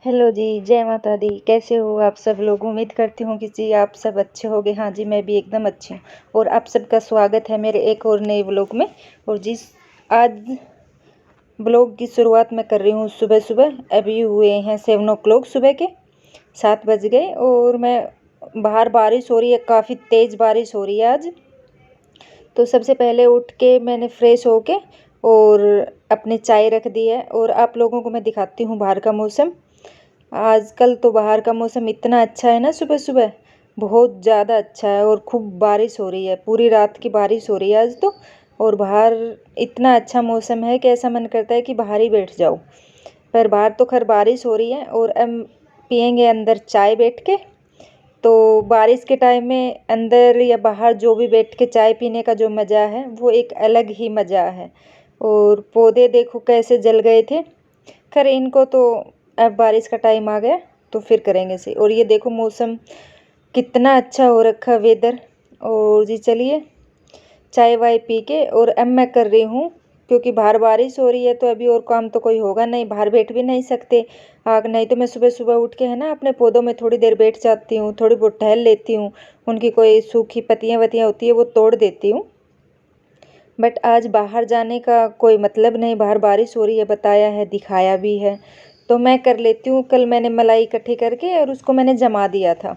Hello जी, जय माता दी। कैसे हो आप सब लोग? उम्मीद करती हूँ कि जी आप सब अच्छे होंगे। हाँ जी, मैं भी एकदम अच्छी हूँ और आप सबका स्वागत है मेरे एक और नए व्लॉग में। और जी आज व्लॉग की शुरुआत मैं कर रही हूँ सुबह सुबह। अभी हुए हैं 7 o'clock, सुबह के 7 बज गए और मैं बाहर बारिश हो रही है, काफ़ी तेज़ बारिश हो रही है आज। तो सबसे पहले उठ के मैंने फ्रेश होके और अपनी चाय रख दी है और आप लोगों को मैं दिखाती हूँ बाहर का मौसम। आजकल तो बाहर का मौसम इतना अच्छा है ना, सुबह सुबह बहुत ज़्यादा अच्छा है और खूब बारिश हो रही है, पूरी रात की बारिश हो रही है आज तो। और बाहर इतना अच्छा मौसम है कि ऐसा मन करता है कि बाहर ही बैठ जाओ। पर बाहर तो खैर बारिश हो रही है और हम पियेंगे अंदर चाय बैठ के। तो बारिश के टाइम में अंदर या बाहर जो भी बैठ के चाय पीने का जो मज़ा है वो एक अलग ही मज़ा है। और पौधे देखो कैसे जल गए थे। खैर इनको तो अब बारिश का टाइम आ गया तो फिर करेंगे सही। और ये देखो मौसम कितना अच्छा हो रखा वेदर। और जी चलिए चाय वाय पी के और अब मैं कर रही हूँ, क्योंकि बाहर बारिश हो रही है तो अभी और काम तो कोई होगा नहीं, बाहर बैठ भी नहीं सकते। आग नहीं तो मैं सुबह सुबह उठ के है ना अपने पौधों में थोड़ी देर बैठ जाती हूँ, थोड़ी बहुत टहल लेती हूँ। उनकी कोई सूखी पत्तियाँ वत्तियाँ होती है वो तोड़ देती हूँ। बट आज बाहर जाने का कोई मतलब नहीं, बाहर बारिश हो रही है, बताया है दिखाया भी है तो मैं कर लेती हूँ। कल मैंने मलाई इकट्ठी करके और उसको मैंने जमा दिया था,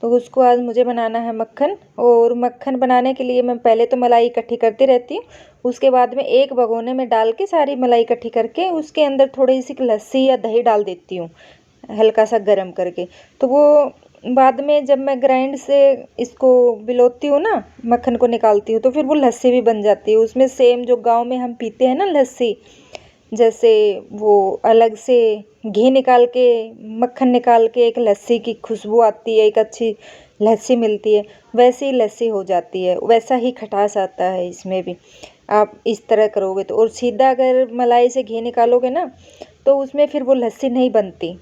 तो उसको आज मुझे बनाना है मक्खन। और मक्खन बनाने के लिए मैं पहले तो मलाई इकट्ठी करती रहती हूँ, उसके बाद में एक भगोने में डाल के सारी मलाई इकट्ठी करके उसके अंदर थोड़ी सी लस्सी या दही डाल देती हूँ, हल्का सा गर्म करके। तो वो बाद में जब मैं ग्राइंड से इसको बिलोती हूँ ना, मक्खन को निकालती हूँ, तो फिर वो लस्सी भी बन जाती है। उसमें सेम जो गाँव में हम पीते हैं ना लस्सी, जैसे वो अलग से घी निकाल के मक्खन निकाल के एक लस्सी की खुशबू आती है, एक अच्छी लस्सी मिलती है, वैसी लस्सी हो जाती है, वैसा ही खटास आता है इसमें भी। आप इस तरह करोगे तो। और सीधा अगर मलाई से घी निकालोगे ना तो उसमें फिर वो लस्सी नहीं बनती,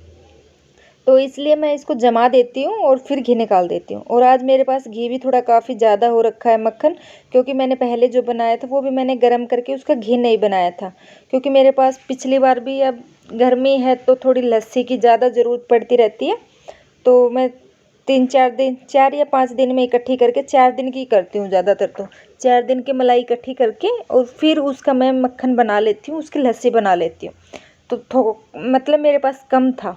तो इसलिए मैं इसको जमा देती हूँ और फिर घी निकाल देती हूँ। और आज मेरे पास घी भी थोड़ा काफ़ी ज़्यादा हो रखा है मक्खन, क्योंकि मैंने पहले जो बनाया था वो भी मैंने गरम करके उसका घी नहीं बनाया था। क्योंकि मेरे पास पिछली बार भी, अब गर्मी है तो थोड़ी लस्सी की ज़्यादा ज़रूरत पड़ती रहती है, तो मैं 3-4 दिन, 4 या 5 दिन में इकट्ठी करके, 4 दिन की करती हूँ ज़्यादातर तो। 4 दिन की मलाई इकट्ठी करके और फिर उसका मैं मक्खन बना लेती हूँ, उसकी लस्सी बना लेती हूँ। तो मतलब मेरे पास कम था,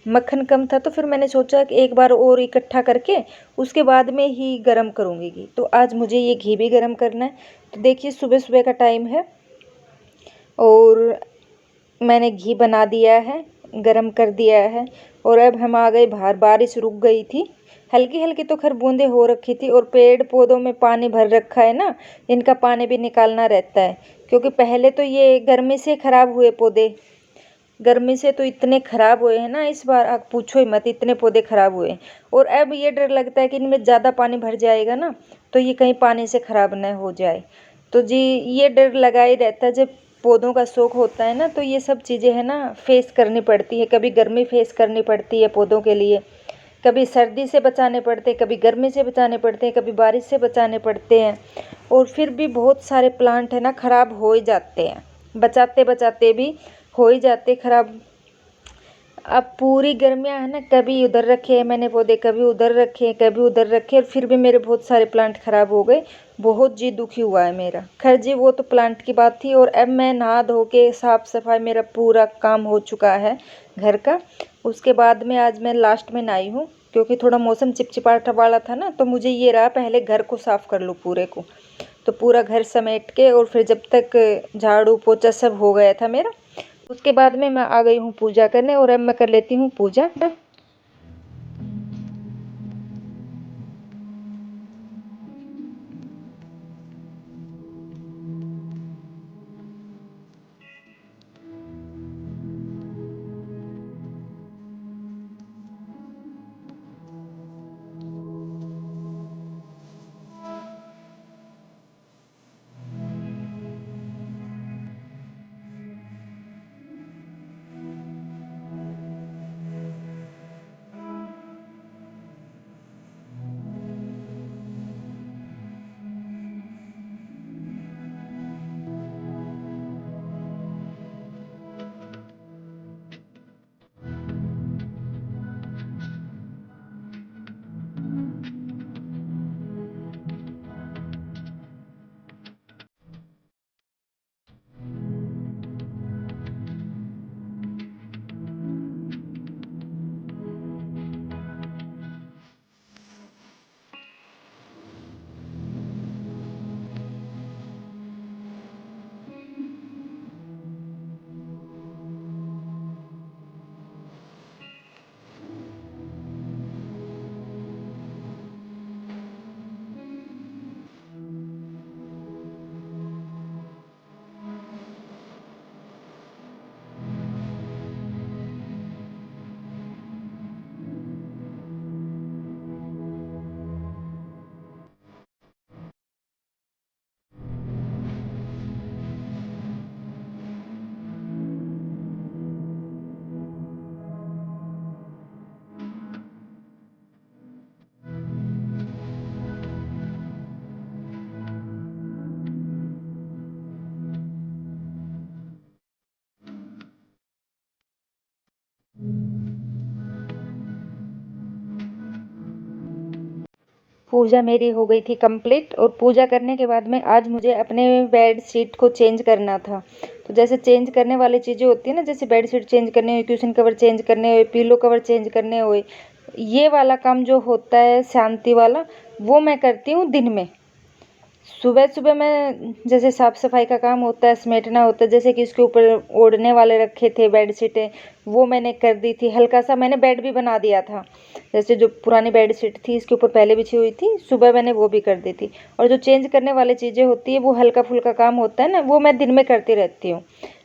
मक्खन कम था, तो फिर मैंने सोचा कि एक बार और इकट्ठा करके उसके बाद में ही गरम करूँगी घी। तो आज मुझे ये घी भी गरम करना है। तो देखिए सुबह सुबह का टाइम है और मैंने घी बना दिया है, गरम कर दिया है। और अब हम आ गए बाहर, बारिश रुक गई थी, हल्की हल्की तो खैर बूंदें हो रखी थी। और पेड़ पौधों में पानी भर रखा है ना, इनका पानी भी निकालना रहता है, क्योंकि पहले तो ये गर्मी से ख़राब हुए पौधे, गर्मी से तो इतने ख़राब हुए हैं ना इस बार, आप पूछो ही मत, इतने पौधे ख़राब हुए हैं। और अब ये डर लगता है कि इनमें ज़्यादा पानी भर जाएगा ना तो ये कहीं पानी से ख़राब न हो जाए। तो जी ये डर लगा ही रहता है। जब पौधों का शौक होता है ना तो ये सब चीज़ें है ना फेस करनी पड़ती है। कभी गर्मी फेस करनी पड़ती है पौधों के लिए, कभी सर्दी से बचाने पड़ते हैं, कभी गर्मी से बचाने पड़ते हैं, कभी बारिश से बचाने पड़ते हैं। और फिर भी बहुत सारे प्लांट है ना ख़राब हो ही जाते हैं, बचाते बचाते भी हो ही जाते ख़राब। अब पूरी गर्मियाँ है ना, कभी उधर रखे हैं मैंने पौधे, कभी उधर रखे हैं, कभी उधर रखे, और फिर भी मेरे बहुत सारे प्लांट ख़राब हो गए। बहुत जी दुखी हुआ है मेरा। खैर जी वो तो प्लांट की बात थी। और अब मैं नहा धो के साफ़ सफाई, मेरा पूरा काम हो चुका है घर का। उसके बाद में आज मैं लास्ट में नहाई हूँ, क्योंकि थोड़ा मौसम चिपचिपाहट वाला था ना, तो मुझे ये रहा पहले घर को साफ़ कर लूँ पूरे को। तो पूरा घर समेट के और फिर जब तक झाड़ू पोछा सब हो गया था मेरा, उसके बाद में मैं आ गई हूँ पूजा करने। और अब मैं कर लेती हूँ पूजा। पूजा मेरी हो गई थी कंप्लीट और पूजा करने के बाद में आज मुझे अपने बेड शीट को चेंज करना था। तो जैसे चेंज करने वाली चीज़ें होती है ना, जैसे बेड शीट चेंज करने हुए, क्यूशन कवर चेंज करने हुए, पिलो कवर चेंज करने हुए, ये वाला काम जो होता है शांति वाला, वो मैं करती हूँ दिन में। सुबह सुबह मैं जैसे साफ़ सफाई का काम होता है, समेटना होता है, जैसे कि इसके ऊपर ओढ़ने वाले रखे थे बेडशीटें, वो मैंने कर दी थी। हल्का सा मैंने बेड भी बना दिया था, जैसे जो पुरानी बेडशीट थी इसके ऊपर पहले बिछी हुई थी, सुबह मैंने वो भी कर दी थी। और जो चेंज करने वाली चीज़ें होती है वो हल्का फुल्का काम होता है ना, वो मैं दिन में करती रहती हूँ।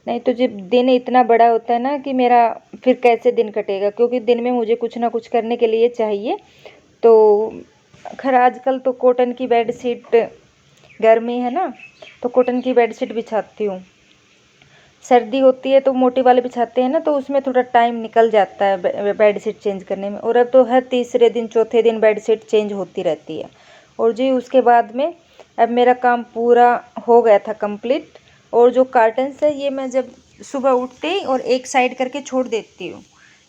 नहीं तो जब दिन इतना बड़ा होता है ना कि मेरा फिर कैसे दिन कटेगा, क्योंकि दिन में मुझे कुछ ना कुछ करने के लिए चाहिए। तो खैर आजकल तो कॉटन की बेडशीट, गर्मी है ना तो कॉटन की बेडशीट बिछाती हूँ। सर्दी होती है तो मोटी वाले बिछाते हैं ना, तो उसमें थोड़ा टाइम निकल जाता है बेडशीट चेंज करने में। और अब तो हर तीसरे दिन चौथे दिन बेडशीट चेंज होती रहती है। और जी उसके बाद में अब मेरा काम पूरा हो गया था कंप्लीट। और जो कार्टन्स है ये मैं जब सुबह उठते ही और एक साइड करके छोड़ देती हूँ,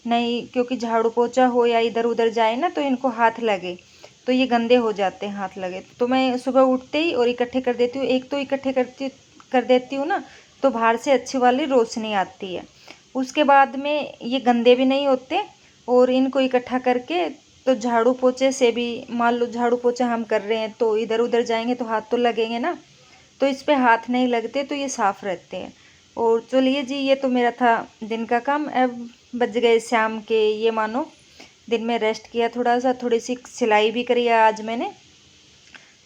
नहीं क्योंकि झाड़ू पोछा हो या इधर उधर जाए ना तो इनको हाथ लगे तो ये गंदे हो जाते हैं, हाथ लगे तो मैं सुबह उठते ही और इकट्ठे कर देती हूँ। एक तो इकट्ठे कर देती हूँ ना, तो बाहर से अच्छी वाली रोशनी आती है। उसके बाद में ये गंदे भी नहीं होते। और इनको इकट्ठा करके तो झाड़ू पोछे से भी, मान लो झाड़ू पोछा हम कर रहे हैं तो इधर उधर जाएंगे तो हाथ तो लगेंगे ना, तो इस पे हाथ नहीं लगते तो ये साफ़ रहते हैं। और चलिए जी, ये तो मेरा था दिन का काम। अब बज गए शाम के, ये मानो दिन में रेस्ट किया, थोड़ा सा थोड़ी सी सिलाई भी करी है आज मैंने।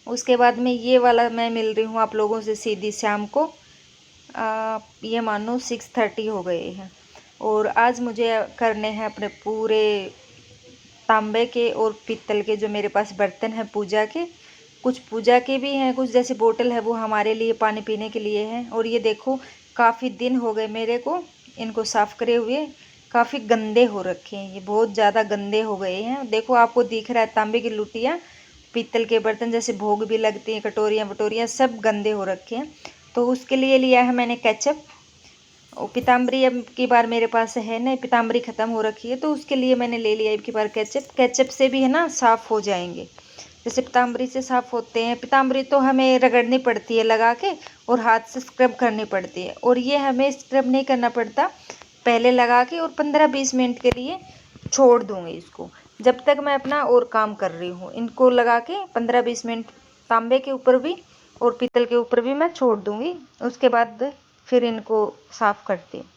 उसके बाद में ये वाला मैं मिल रही हूँ आप लोगों से सीधी शाम को। ये मानो 6:30 हो गए हैं। और आज मुझे करने हैं अपने पूरे तांबे के और पीतल के जो मेरे पास बर्तन हैं पूजा के। कुछ पूजा के भी हैं, कुछ जैसे बोतल है वो हमारे लिए पानी पीने के लिए है। और ये देखो काफ़ी दिन हो गए मेरे को इनको साफ़ करे हुए, काफ़ी गंदे हो रखे हैं, ये बहुत ज़्यादा गंदे हो गए हैं। देखो आपको दिख रहा है तांबे की लुटियाँ, पीतल के बर्तन जैसे भोग भी लगती हैं, कटोरियाँ वटोरियाँ सब गंदे हो रखे हैं। तो उसके लिए लिया है मैंने केचप। और पीताम्बरी अब की बार मेरे पास है नहीं, पीताम्बरी ख़त्म हो रखी है तो उसके लिए मैंने ले लिया अब की बार केचप। केचप से भी है ना साफ़ हो जाएंगे, जैसे पीताम्बरी से साफ़ होते हैं। पीताम्बरी तो हमें रगड़नी पड़ती है लगा के और हाथ से स्क्रब करनी पड़ती है, और ये हमें स्क्रब नहीं करना पड़ता, पहले लगा के और 15-20 मिनट के लिए छोड़ दूँगी इसको। जब तक मैं अपना और काम कर रही हूँ इनको लगा के 15-20 मिनट तांबे के ऊपर भी और पीतल के ऊपर भी मैं छोड़ दूँगी। उसके बाद फिर इनको साफ़ करती हूँ।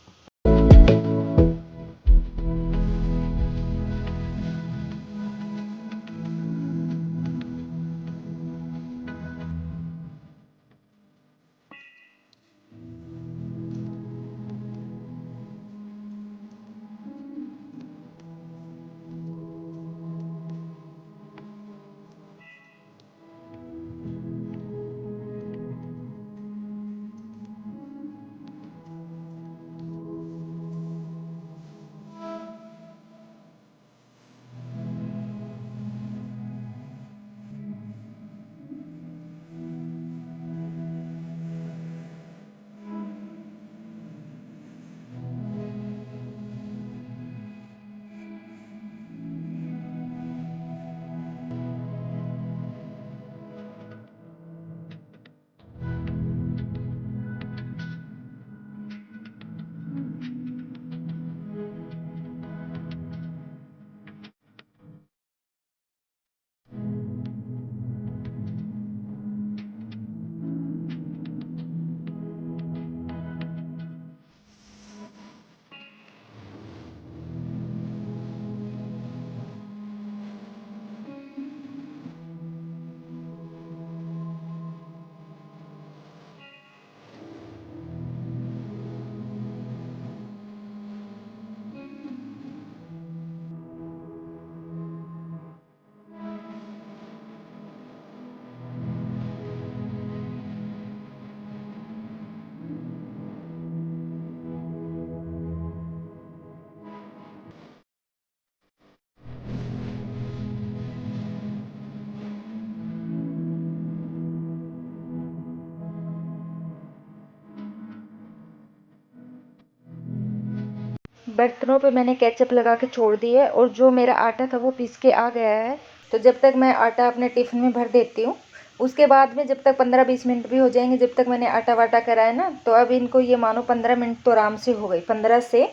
बर्तनों पे मैंने केचप लगा के छोड़ दी है, और जो मेरा आटा था वो पीस के आ गया है। तो जब तक मैं आटा अपने टिफ़िन में भर देती हूँ, उसके बाद में जब तक 15-20 मिनट भी हो जाएंगे, जब तक मैंने आटा वाटा करा है ना, तो अब इनको ये मानो 15 मिनट तो आराम से हो गई, 15 से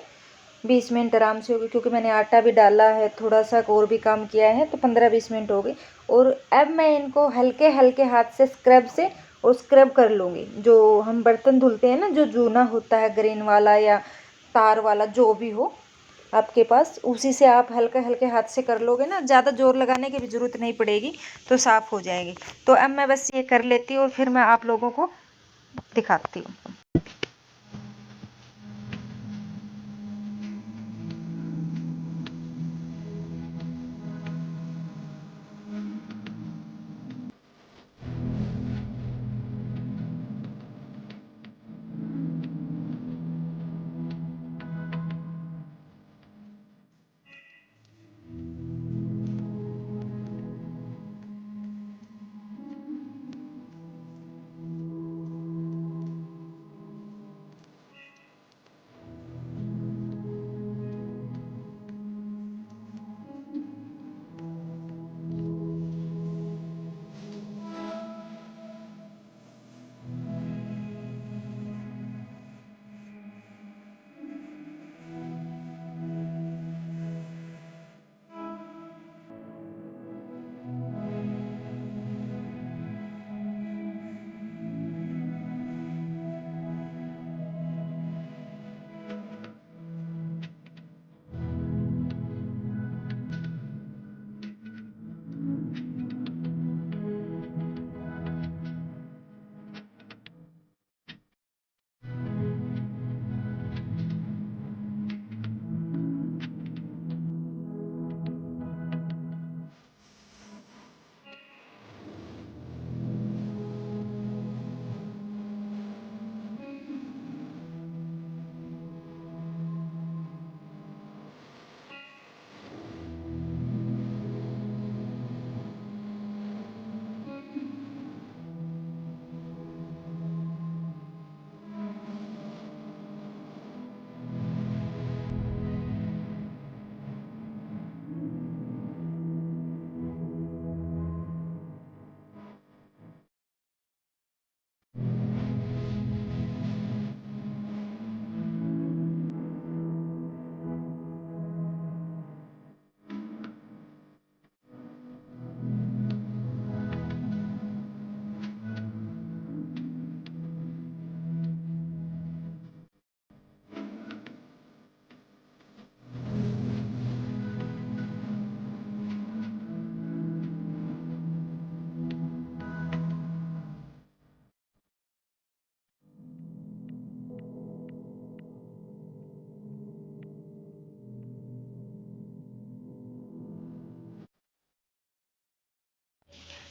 20 मिनट आराम से हो गई, क्योंकि मैंने आटा भी डाला है, थोड़ा सा और भी काम किया है, तो 15-20 मिनट हो गई। और अब मैं इनको हल्के हल्के हाथ से स्क्रब से और स्क्रब कर लूँगी। जो हम बर्तन धुलते हैं ना, जो जूना होता है ग्रीन वाला या तार वाला, जो भी हो आपके पास, उसी से आप हल्के हल्के हाथ से कर लोगे ना, ज़्यादा जोर लगाने की भी ज़रूरत नहीं पड़ेगी, तो साफ़ हो जाएगी। तो अब मैं बस ये कर लेती हूँ और फिर मैं आप लोगों को दिखाती हूँ।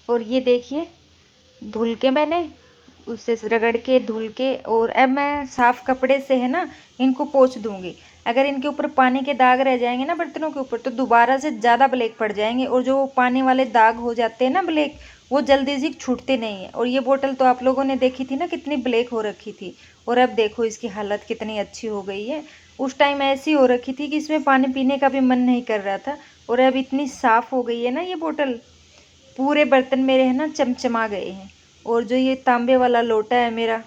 और ये देखिए, धुल के मैंने उससे रगड़ के धुल के, और अब मैं साफ़ कपड़े से है ना इनको पोंछ दूंगी। अगर इनके ऊपर पानी के दाग रह जाएंगे ना बर्तनों के ऊपर, तो दोबारा से ज़्यादा ब्लैक पड़ जाएंगे, और जो पानी वाले दाग हो जाते हैं ना ब्लैक, वो जल्दी से छूटते नहीं है। और ये बोतल तो आप लोगों ने देखी थी ना, कितनी ब्लैक हो रखी थी, और अब देखो इसकी हालत कितनी अच्छी हो गई है। उस टाइम ऐसी हो रखी थी कि इसमें पानी पीने का भी मन नहीं कर रहा था, और अब इतनी साफ़ हो गई है ना ये बोतल, पूरे बर्तन मेरे है ना चमचमा गए हैं। और जो ये तांबे वाला लोटा है मेरा,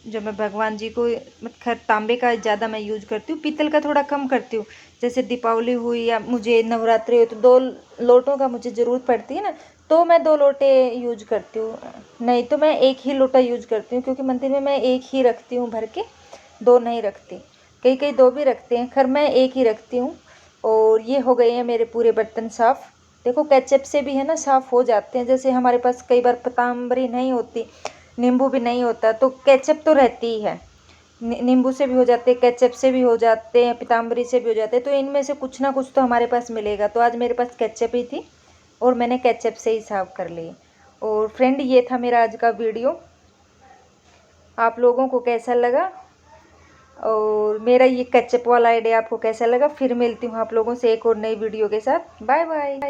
जो मैं भगवान जी को, मतलब खैर तांबे का ज़्यादा मैं यूज करती हूँ, पीतल का थोड़ा कम करती हूँ। जैसे दीपावली हुई या मुझे नवरात्रि हो, तो 2 लोटों का मुझे ज़रूरत पड़ती है ना, तो मैं 2 लोटे यूज करती हूँ। नहीं तो मैं एक ही लोटा यूज करती हूँ, क्योंकि मंदिर में मैं एक ही रखती हूँ भर के, 2 नहीं रखती। कई कई 2 भी रखते हैं, खैर मैं एक ही रखती हूँ। और ये हो गए हैं मेरे पूरे बर्तन साफ़। देखो केचप से भी है ना साफ़ हो जाते हैं। जैसे हमारे पास कई बार पताम्बरी नहीं होती, नींबू भी नहीं होता, तो केचप तो रहती ही है। नींबू से भी हो जाते हैं, केचप से भी हो जाते हैं, पताम्बरी से भी हो जाते हैं, तो इनमें से कुछ ना कुछ तो हमारे पास मिलेगा। तो आज मेरे पास केचप ही थी, और मैंने केचप से ही साफ़ कर ली। और फ्रेंड, ये था मेरा आज का वीडियो। आप लोगों को कैसा लगा, और मेरा ये केचप वाला आइडिया आपको कैसा लगा? फिर मिलती हूँ आप लोगों से एक और नई वीडियो के साथ। Bye bye.